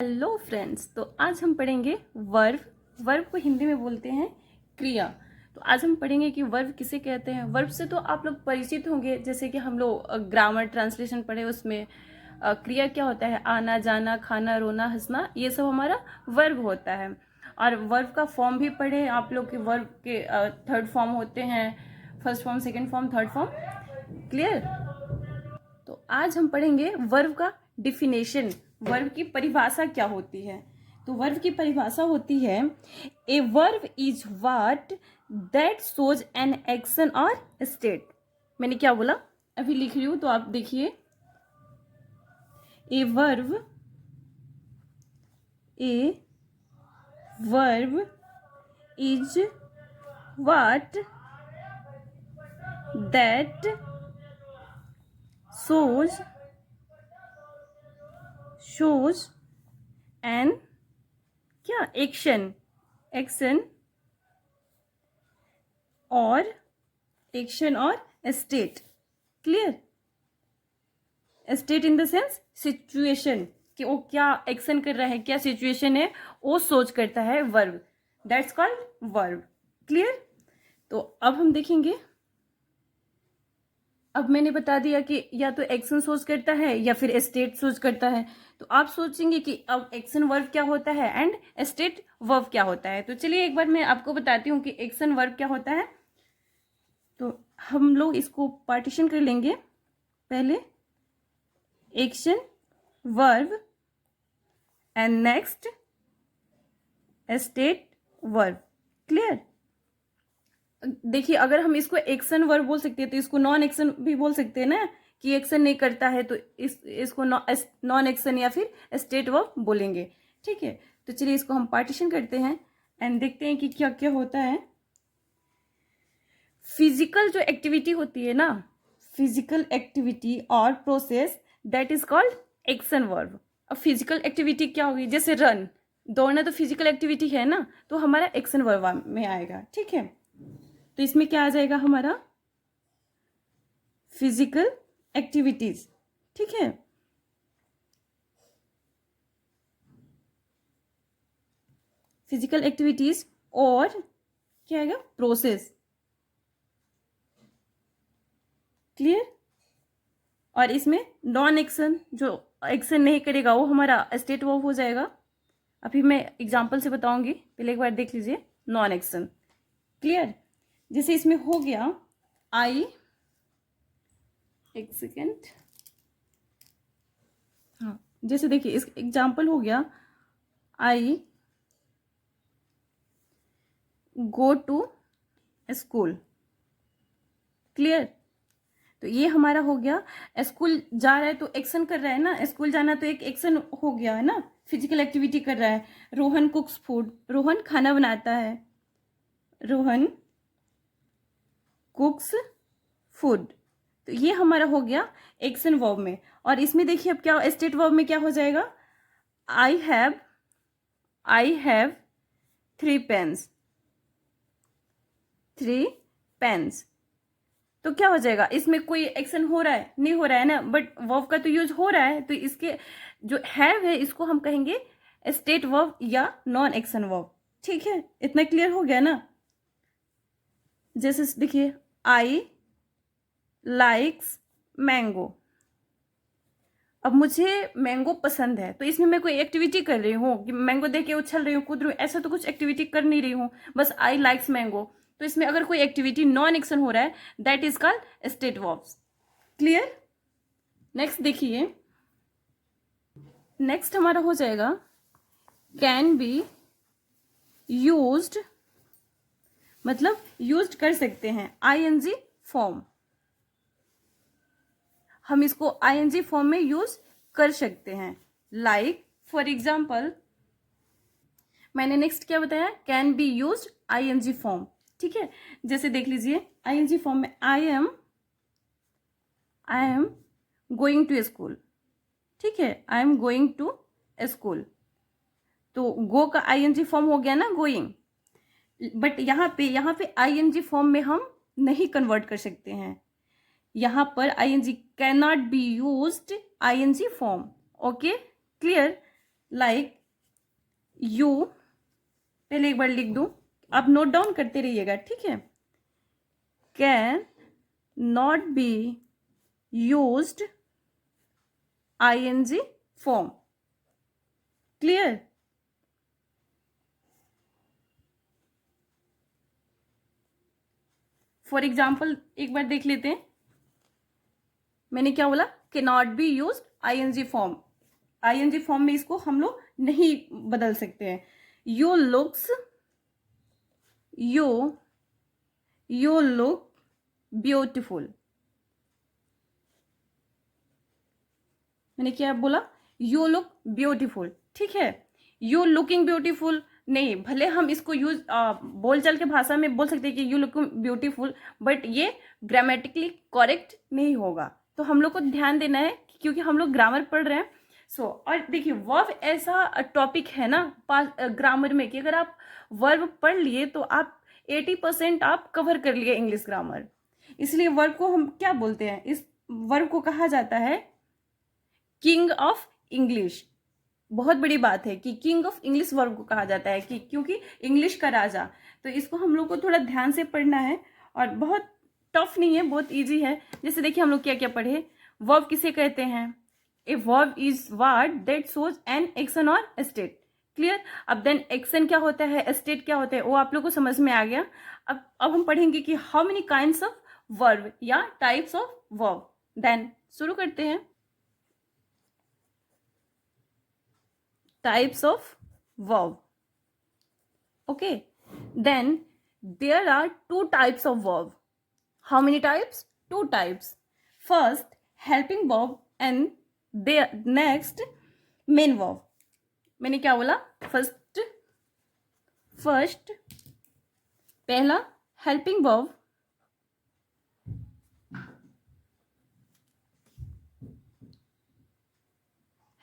Hello friends, तो आज हम पढ़ेंगे वर्ब। वर्ब को हिंदी में बोलते हैं क्रिया। तो आज हम पढ़ेंगे कि वर्ब किसे कहते हैं। वर्ब से तो आप लोग परिचित होंगे, जैसे कि हम लोग ग्रामर ट्रांसलेशन पढ़े, उसमें क्रिया क्या होता है, आना जाना, खाना, रोना, हंसना, ये सब हमारा वर्ब होता है। और वर्ब का फॉर्म भी पढ़े आप लोग के। वर्ब के थर्ड फॉर्म होते हैं, first form, second form, third form. Clear. तो आज हम पढ़ेंगे वर्ब का डिफिनेशन, वर्ब की परिभाषा क्या होती है। तो वर्ब की परिभाषा होती है, a verb is what that shows an action और स्टेट। मैंने क्या बोला, अभी लिख रही हूं तो आप देखिए। A verb is what that shows an क्या एक्शन और state. Clear. State in the sense situation, कि वो क्या एक्शन कर रहा है, क्या सिचुएशन है, वो सोच करता है verb. That's called verb. Clear. तो अब हम देखेंगे, अब मैंने बता दिया कि या तो एक्शन सोच करता है या फिर स्टेट सोच करता है। तो आप सोचेंगे कि अब एक्शन वर्ब क्या होता है एंड स्टेट वर्ब क्या होता है। तो चलिए एक बार मैं आपको बताती हूँ कि एक्शन वर्ब क्या होता है। तो हम लोग इसको पार्टीशन कर लेंगे। पहले action verb and next state verb. Clear. देखिए, अगर हम इसको एक्शन वर्ब बोल सकते हैं तो इसको नॉन एक्शन भी बोल सकते हैं ना, कि एक्शन नहीं करता है तो इसको नॉन एक्शन या फिर स्टेट वर्ब बोलेंगे। ठीक है। तो चलिए इसको हम पार्टीशन करते हैं एंड देखते हैं कि क्या क्या होता है। फिजिकल जो एक्टिविटी होती है ना, फिजिकल एक्टिविटी और process, that is called action verb. अब फिजिकल एक्टिविटी क्या होगी, जैसे रन, दौड़ना तो फिजिकल एक्टिविटी है ना, तो हमारा एक्शन वर्ब में आएगा। ठीक है। तो इसमें क्या आ जाएगा हमारा, फिजिकल एक्टिविटीज। ठीक है। फिजिकल एक्टिविटीज और क्या आएगा, प्रोसेस। क्लियर। और इसमें नॉन एक्शन, जो एक्शन नहीं करेगा वो हमारा स्टेट वर्ब हो जाएगा। अभी मैं एग्जांपल से बताऊंगी, पहले एक बार देख लीजिए नॉन एक्शन। क्लियर। जैसे इसमें हो गया आई, एक सेकेंड, हाँ, जैसे देखिए इस एग्जांपल हो गया, आई गो टू स्कूल। क्लियर। तो ये हमारा हो गया, स्कूल जा रहा है तो एक्शन कर रहा है ना, स्कूल जाना तो एक एक्शन हो गया है ना, फिजिकल एक्टिविटी कर रहा है। रोहन कुक्स फूड, रोहन खाना बनाता है, रोहन कुक्स फूड। तो ये हमारा हो गया एक्शन वर्ब में। और इसमें देखिए अब क्या, स्टेट वर्ब में क्या हो जाएगा, आई हैव 3 पेन्स, 3 पेन्स। तो क्या हो जाएगा, इसमें कोई एक्शन हो रहा है, नहीं हो रहा है ना, बट वर्ब का तो यूज हो रहा है। तो इसके जो हैव है इसको हम कहेंगे स्टेट वर्ब या नॉन एक्शन वर्ब। ठीक है, इतना क्लियर हो गया ना। जैसे देखिए, आई लाइक्स मैंगो। अब मुझे मैंगो पसंद है, तो इसमें मैं कोई एक्टिविटी कर रही हूँ कि मैंगो देख के उछल रही हूँ, कूद रही हूँ, ऐसा तो कुछ एक्टिविटी कर नहीं रही हूँ, बस आई लाइक्स मैंगो। तो इसमें अगर कोई एक्टिविटी नॉन एक्शन हो रहा है, that is called state verbs. Clear. Next देखिए, नेक्स्ट हमारा हो जाएगा कैन बी यूज्ड, मतलब यूज्ड कर सकते हैं, आईएनजी फॉर्म। हम इसको आईएनजी फॉर्म में यूज कर सकते हैं। लाइक फॉर एग्जाम्पल, मैंने नेक्स्ट क्या बताया, can be used I N G form. ठीक है। जैसे देख लीजिए, आईएनजी फॉर्म में I am going to school. ठीक है, I am going to school. तो गो का आईएनजी फॉर्म हो गया ना, गोइंग। बट यहाँ पे आईएनजी फॉर्म में हम नहीं कन्वर्ट कर सकते हैं। यहाँ पर I N G can not be used I N G form. Okay. Clear. Like you, पहले एक बार लिख दूं, आप नोट डाउन करते रहिएगा, ठीक है। Can not be used ing form, clear. For example एक बार देख लेते हैं, मैंने क्या बोला, के not be use ing form. ing form में इसको हम लोग नहीं बदल सकते हैं। You looks, you look beautiful, मैंने क्या बोला, यू लुक ब्यूटिफुल, ठीक है। यू लुकिंग ब्यूटिफुल नहीं, भले हम इसको यूज बोलचाल के भाषा में बोल सकते हैं कि यू लुक ब्यूटीफुल, बट ये ग्रामेटिकली करेक्ट नहीं होगा। तो हम लोग को ध्यान देना है क्योंकि हम लोग ग्रामर पढ़ रहे हैं। और देखिए वर्ब ऐसा टॉपिक है ना ग्रामर में कि अगर आप वर्ब पढ़ लिए तो आप 80% आप कवर कर लिए इंग्लिश ग्रामर। इसलिए वर्ब को हम क्या बोलते हैं, इस वर्ब को कहा जाता है किंग ऑफ इंग्लिश। बहुत बड़ी बात है कि किंग ऑफ इंग्लिश वर्ब को कहा जाता है कि क्योंकि इंग्लिश का राजा। तो इसको हम लोग को थोड़ा ध्यान से पढ़ना है और बहुत टफ नहीं है, बहुत इजी है। जैसे देखिए हम लोग क्या क्या पढ़े, वर्ब किसे कहते हैं, a verb is word that shows an action और स्टेट, क्लियर। अब देन एक्शन क्या होता है, स्टेट क्या होता है, वो आप लोग को समझ में आ गया। अब हम पढ़ेंगे कि how many kinds of verb या टाइप्स ऑफ वर्ब। देन शुरू करते हैं, types of verb. Okay, then there are two types of verb. How many types? Two types. First helping verb and the next main verb. मैंने क्या बोला, first पहला helping verb,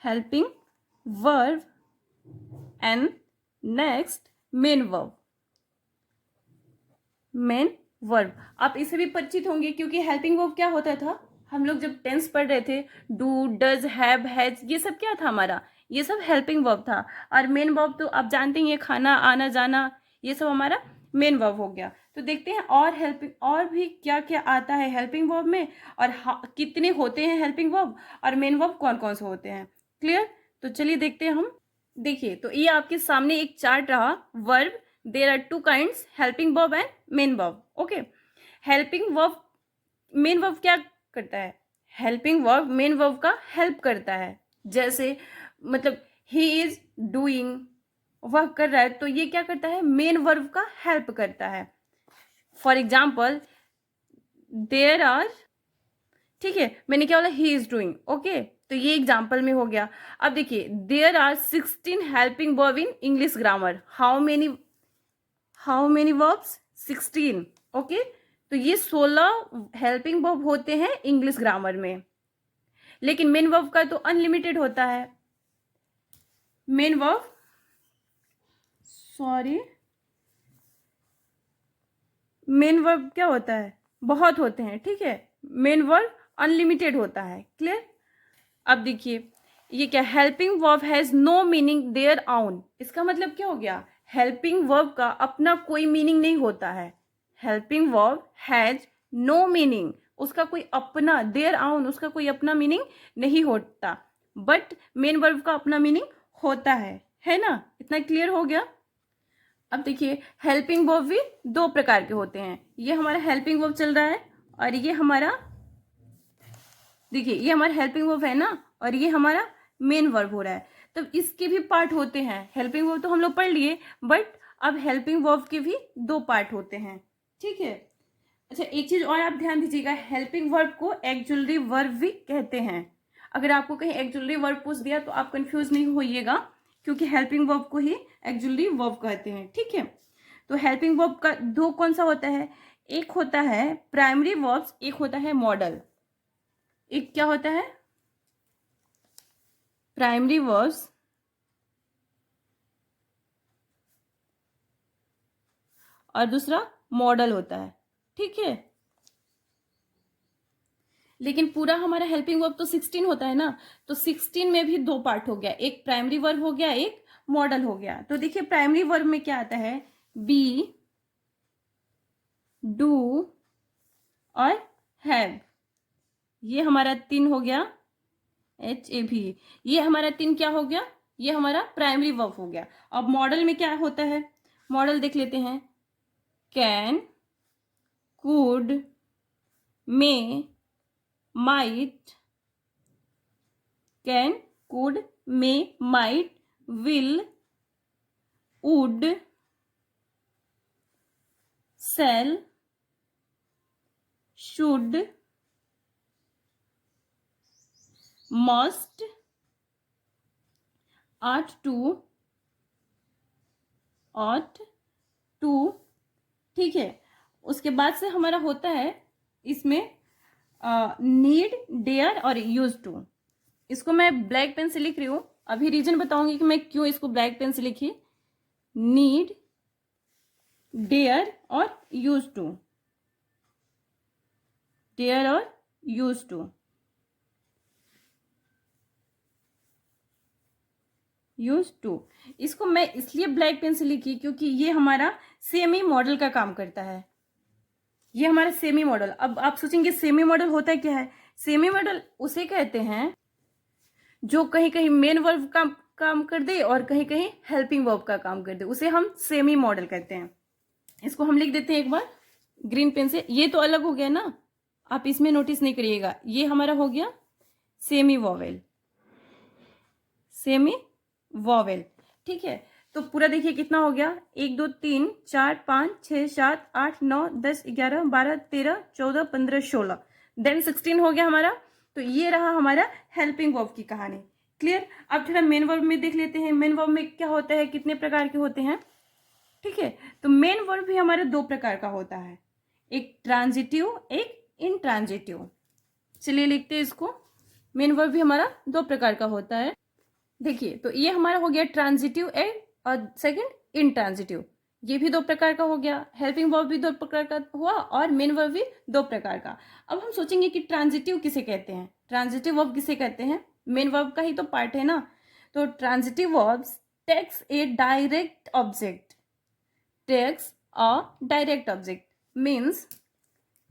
helping verb and next main verb, main verb. आप इससे भी परिचित होंगे क्योंकि हेल्पिंग वर्ब क्या होता था, हम लोग जब टेंस पढ़ रहे थे, डू, डज, हैव, हैज, ये सब क्या था हमारा, ये सब हेल्पिंग वर्ब था। और मेन वर्ब तो आप जानते हैं, ये खाना, आना, जाना, ये सब हमारा मेन वर्ब हो गया। तो देखते हैं और हेल्पिंग और भी क्या क्या आता है हेल्पिंग वर्ब में, और कितने होते हैं हेल्पिंग वर्ब, और मेन वर्ब कौन कौन से होते हैं, क्लियर। तो चलिए देखते हैं हम। देखिए तो ये आपके सामने एक चार्ट रहा, verb there are two kinds, helping verb and main verb. Okay, helping verb, main verb क्या करता है, हेल्पिंग वर्ब मेन वर्ब का हेल्प करता है। जैसे मतलब ही इज डूइंग, वह कर रहा है, तो ये क्या करता है, मेन वर्ब का हेल्प करता है। फॉर एग्जाम्पल देयर आर, ठीक है, मैंने क्या बोला, ही इज डूइंग, ओके, तो ये एग्जाम्पल में हो गया। अब देखिए there are 16 helping verb in English grammar. How many verbs, 16, okay. तो ये 16 हेल्पिंग वर्ब होते हैं इंग्लिश ग्रामर में, लेकिन मेन वर्ब का तो अनलिमिटेड होता है। Main verb, sorry, main verb क्या होता है, बहुत होते हैं, ठीक है। मेन वर्ब अनलिमिटेड होता है, क्लियर। अब देखिए ये क्या, helping verb has no meaning their own. इसका मतलब क्या हो गया, हेल्पिंग वर्ब का अपना कोई मीनिंग नहीं होता है। Helping verb has no meaning, उसका कोई अपना, देयर ओन, उसका कोई अपना मीनिंग नहीं होता, बट मेन वर्ब का अपना मीनिंग होता है ना। इतना क्लियर हो गया। अब देखिए हेल्पिंग वर्ब भी दो प्रकार के होते हैं। ये हमारा हेल्पिंग वर्ब चल रहा है और ये हमारा, देखिए ये हमारा हेल्पिंग वर्ब है ना, और ये हमारा मेन वर्ब हो रहा है। तो इसके भी पार्ट होते हैं, हेल्पिंग वर्ब तो हम लोग पढ़ लिए, बट अब हेल्पिंग वर्ब के भी दो पार्ट होते हैं, ठीक है। अच्छा एक चीज और आप ध्यान दीजिएगा, हेल्पिंग वर्ब को एक्जुलरी वर्ब भी कहते हैं। अगर आपको कहीं एक्जुलरी वर्ब पूछ दिया तो आप कंफ्यूज नहीं होइएगा, क्योंकि हेल्पिंग वर्ब को ही एक्जुलरी वर्ब कहते हैं, ठीक है। तो हेल्पिंग वर्ब का दो कौन सा होता है, एक होता है प्राइमरी वर्ब्स, एक होता है मॉडल। एक क्या होता है, प्राइमरी वर्ब्स और दूसरा मॉडल होता है, ठीक है। लेकिन पूरा हमारा हेल्पिंग वर्ब तो 16 होता है ना, तो 16 में भी दो पार्ट हो गया, एक प्राइमरी वर्ब हो गया, एक मॉडल हो गया। तो देखिए प्राइमरी वर्ब में क्या आता है, बी, डू और हैव, ये हमारा 3 हो गया, HAV, ये हमारा 3 क्या हो गया, ये हमारा प्राइमरी वर्ब हो गया। अब मॉडल में क्या होता है, मॉडल देख लेते हैं, can, could, may, might, can, could, may, might, will, would, shall, should, must, ought to, ought to, ठीक है। उसके बाद से हमारा होता है इसमें नीड, डेयर और यूज टू। इसको मैं ब्लैक पेन से लिख रही हूं, अभी रीजन बताऊंगी कि मैं क्यों इसको ब्लैक पेन से लिखी। नीड, डेयर और यूज टू, डेयर और यूज टू, यूज टू। इसको मैं इसलिए ब्लैक पेन से लिखी क्योंकि ये हमारा सेमी मॉडल का काम करता है, ये हमारा सेमी मॉडल। अब आप सोचेंगे सेमी मॉडल होता है क्या है, सेमी मॉडल उसे कहते हैं जो कहीं कहीं मेन वर्ब का काम कर दे और कहीं कहीं हेल्पिंग वर्ब का काम कर दे, उसे हम सेमी मॉडल कहते हैं। इसको हम लिख देते हैं एक बार ग्रीन पेन से। ये तो अलग हो गया ना, आप इसमें नोटिस नहीं करिएगा, ये हमारा हो गया सेमी वॉवेल, सेमी वॉवेल, ठीक है। तो पूरा देखिए कितना हो गया, 1 2 3 4 5 6 7 8 9 10 11 12 13 14 15 16, देन 16 हो गया हमारा। तो ये रहा हमारा हेल्पिंग वर्ब की कहानी, क्लियर। अब थोड़ा मेन वर्ब में देख लेते हैं, मेन वर्ब में क्या होता है, कितने प्रकार के होते हैं, ठीक है। तो मेन वर्ब भी हमारे 2 प्रकार का होता है, एक ट्रांजिटिव, एक इनट्रांजिटिव। चलिए लिखते हैं इसको, मेन वर्ब भी हमारा 2 प्रकार का होता है। देखिए तो ये हमारा हो गया ट्रांजिटिव एंड और सेकंड इनट्रांजिटिव, ये भी 2 प्रकार का हो गया। हेल्पिंग वर्ब भी 2 प्रकार का हुआ और मेन वर्ब भी 2 प्रकार का। अब हम सोचेंगे कि ट्रांजिटिव किसे कहते हैं, ट्रांजिटिव वर्ब किसे कहते हैं, मेन वर्ब का ही तो पार्ट है ना। तो transitive verbs takes a direct object, takes a direct object means,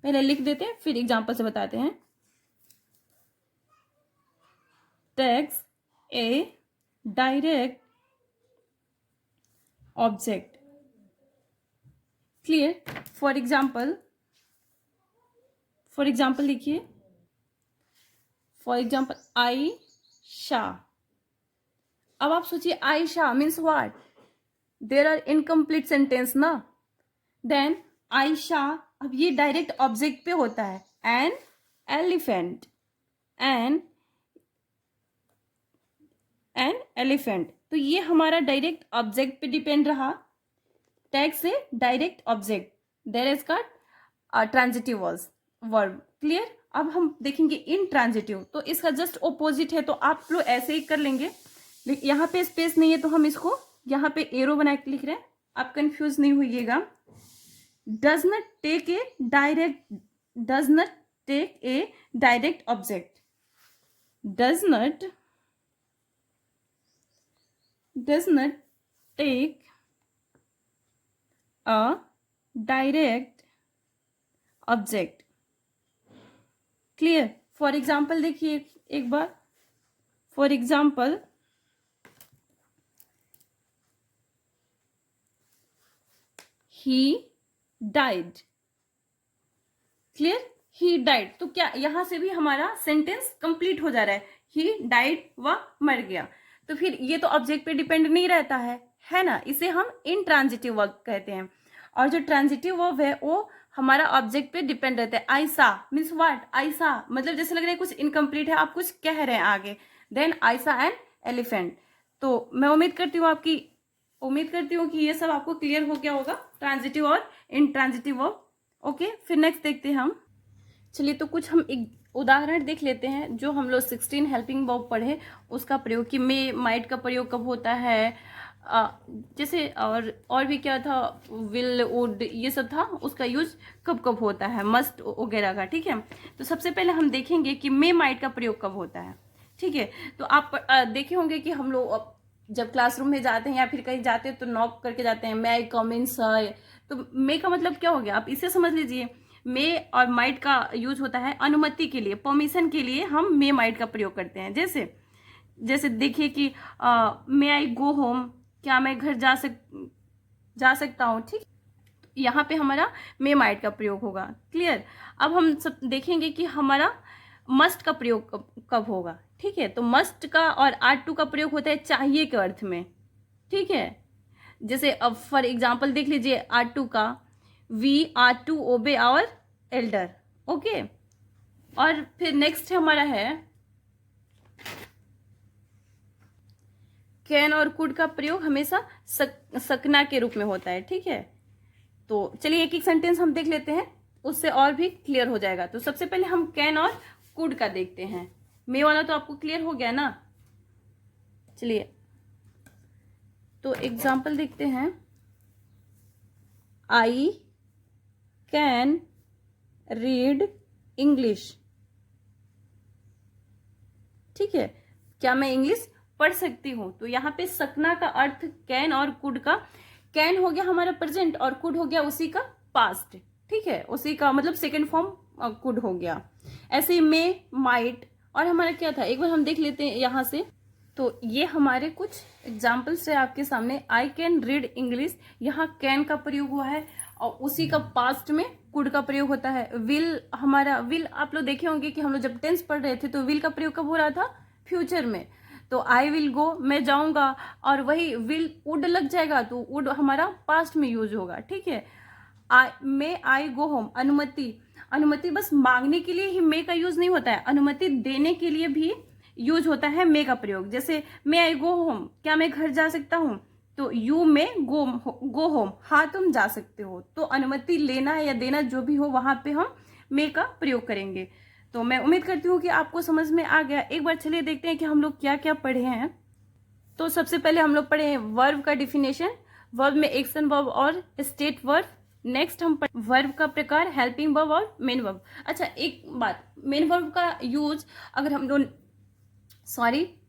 पहले लिख देते हैं फिर एग्जाम्पल से बताते हैं। Takes a direct object, clear. For example लिखिए, फॉर एग्जाम्पल आयशा। अब आप सोचिए Ayesha means what, there are incomplete sentence ना, देन आयशा, अब ये डायरेक्ट ऑब्जेक्ट पे होता है, एन एलिफेंट, एन एलिफेंट, तो ये हमारा डायरेक्ट ऑब्जेक्ट पे डिपेंड रहा, टैग से डायरेक्ट ऑब्जेक्ट, देयर इज का ट्रांजिटिव वर्ब, क्लियर। अब हम देखेंगे इन ट्रांजिटिव, तो इसका जस्ट ऑपोजिट है, तो आप लोग ऐसे ही कर लेंगे, लेकिन यहाँ पे स्पेस नहीं है तो हम इसको यहाँ पे एरो बना के लिख रहे हैं, आप कंफ्यूज नहीं होइएगा। Does not take a direct, does not take a direct object, does not take a direct object, clear. For example देखिए एक बार, for example he died, clear, he died. तो क्या यहां से भी हमारा सेंटेंस कंप्लीट हो जा रहा है, ही डाइड वह मर गया, तो फिर ये तो ऑब्जेक्ट पे डिपेंड नहीं रहता है ना, इसे हम इनट्रांजिटिव वर्ब कहते हैं। और जो ट्रांजिटिव वर्ब है वो हमारा ऑब्जेक्ट पे डिपेंड रहता है। आयसा मीन्स व्हाट, आयसा मतलब जैसे लग रहा है कुछ इनकम्प्लीट है, आप कुछ कह रहे हैं आगे, देन आयसा एंड एलिफेंट। तो मैं उम्मीद करती हूँ कि ये सब आपको क्लियर हो गया होगा, ट्रांजिटिव और इनट्रांजिटिव वर्ब। ओके, फिर नेक्स्ट देखते हैं हम। चलिए तो कुछ हम एक उदाहरण देख लेते हैं जो हम लोग 16 हेल्पिंग वर्ब पढ़े उसका प्रयोग, कि मे माइट का प्रयोग कब होता है, जैसे और भी क्या था, विल, वुड, ये सब था, उसका यूज कब कब होता है, मस्ट वगैरह का। ठीक है, तो सबसे पहले हम देखेंगे कि मे माइट का प्रयोग कब होता है। ठीक है, तो आप देखे होंगे कि हम लोग जब क्लासरूम में जाते हैं या फिर कहीं जाते हैं तो नॉक करके जाते हैं, मे आई कम इन सर। तो मे का मतलब क्या हो गया, आप इसे समझ लीजिए। मे और माइट का यूज होता है अनुमति के लिए, परमिशन के लिए हम मे माइट का प्रयोग करते हैं। जैसे जैसे देखिए कि मे आई गो होम, क्या मैं घर जा सकता हूँ। ठीक, यहाँ पे हमारा मे माइट का प्रयोग होगा। क्लियर। अब हम सब देखेंगे कि हमारा मस्ट का प्रयोग कब होगा। ठीक है, तो मस्ट का और आर टू का प्रयोग होता है चाहिए के अर्थ में। ठीक है, जैसे अब फॉर एग्जाम्पल देख लीजिए आर टू का, we are to obey our elder. Okay, और फिर नेक्स्ट हमारा है कैन और कुड का प्रयोग हमेशा सकना के रूप में होता है। ठीक है, तो चलिए एक एक सेंटेंस हम देख लेते हैं, उससे और भी क्लियर हो जाएगा। तो सबसे पहले हम कैन और कुड का देखते हैं। मे वाला तो आपको क्लियर हो गया ना। चलिए तो एग्जाम्पल देखते हैं। I can read English. ठीक है, क्या मैं इंग्लिश पढ़ सकती हूं। तो यहाँ पे सकना का अर्थ कैन और कुड का, कैन हो गया हमारा प्रेजेंट और कुड हो गया उसी का पास्ट। ठीक है, उसी का मतलब सेकेंड फॉर्म कुड हो गया। ऐसे मे, माइट, और हमारा क्या था एक बार हम देख लेते हैं यहाँ से। तो ये हमारे कुछ एग्जाम्पल्स है आपके सामने। आई कैन रीड इंग्लिश, यहाँ कैन का प्रयोग हुआ है और उसी का पास्ट में कुड का प्रयोग होता है। विल, हमारा विल आप लोग देखे होंगे कि हम लोग जब टेंस पढ़ रहे थे तो विल का प्रयोग कब हो रहा था, फ्यूचर में। तो आई विल गो, मैं जाऊंगा, और वही विल वुड लग जाएगा तो वुड हमारा पास्ट में यूज होगा। ठीक है, मे आई गो होम, अनुमति, अनुमति बस मांगने के लिए ही मे का यूज नहीं होता है, अनुमति देने के लिए भी यूज होता है मे का प्रयोग। जैसे मे आई गो होम, क्या मैं घर जा सकता हूँ। तो यू मे गो होम, हाँ तुम जा सकते हो। तो अनुमति लेना या देना जो भी हो वहां पे हम मे का प्रयोग करेंगे। तो मैं उम्मीद करती हूँ कि आपको समझ में आ गया। एक बार चलिए देखते हैं कि हम लोग क्या क्या पढ़े हैं। तो सबसे पहले हम लोग पढ़े हैं वर्ब का डिफिनेशन, वर्ब में एक्शन वर्ब और स्टेट वर्ब। नेक्स्ट हम वर्ब का प्रकार, हेल्पिंग वर्ब और मेन वर्ब। अच्छा एक बात, मेन वर्ब का यूज अगर हम लोग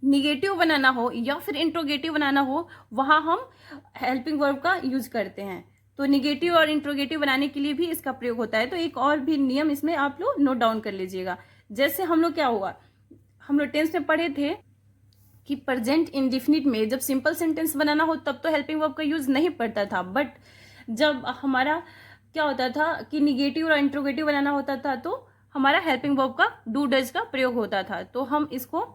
निगेटिव बनाना हो या फिर इंट्रोगेटिव बनाना हो, वहां हम हेल्पिंग वर्ब का यूज करते हैं। तो निगेटिव और इंट्रोगेटिव बनाने के लिए भी इसका प्रयोग होता है। तो एक और भी नियम इसमें आप लोग नोट डाउन कर लीजिएगा। जैसे हम लोग क्या हुआ, हम लोग टेंस में पढ़े थे कि प्रेजेंट इंडिफिनिट में जब सिंपल सेंटेंस बनाना हो तब तो हेल्पिंग वर्ब का यूज नहीं पड़ता था, बट जब हमारा क्या होता था कि निगेटिव और इंट्रोगेटिव बनाना होता था तो हमारा हेल्पिंग वर्ब का डू डज का प्रयोग होता था। तो हम इसको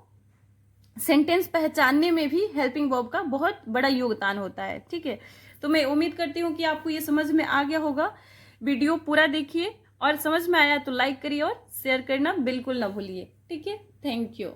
सेंटेंस पहचानने में भी हेल्पिंग वर्ब का बहुत बड़ा योगदान होता है। ठीक है, तो मैं उम्मीद करती हूँ कि आपको ये समझ में आ गया होगा। वीडियो पूरा देखिए और समझ में आया तो लाइक करिए और शेयर करना बिल्कुल ना भूलिए। ठीक है, थैंक यू।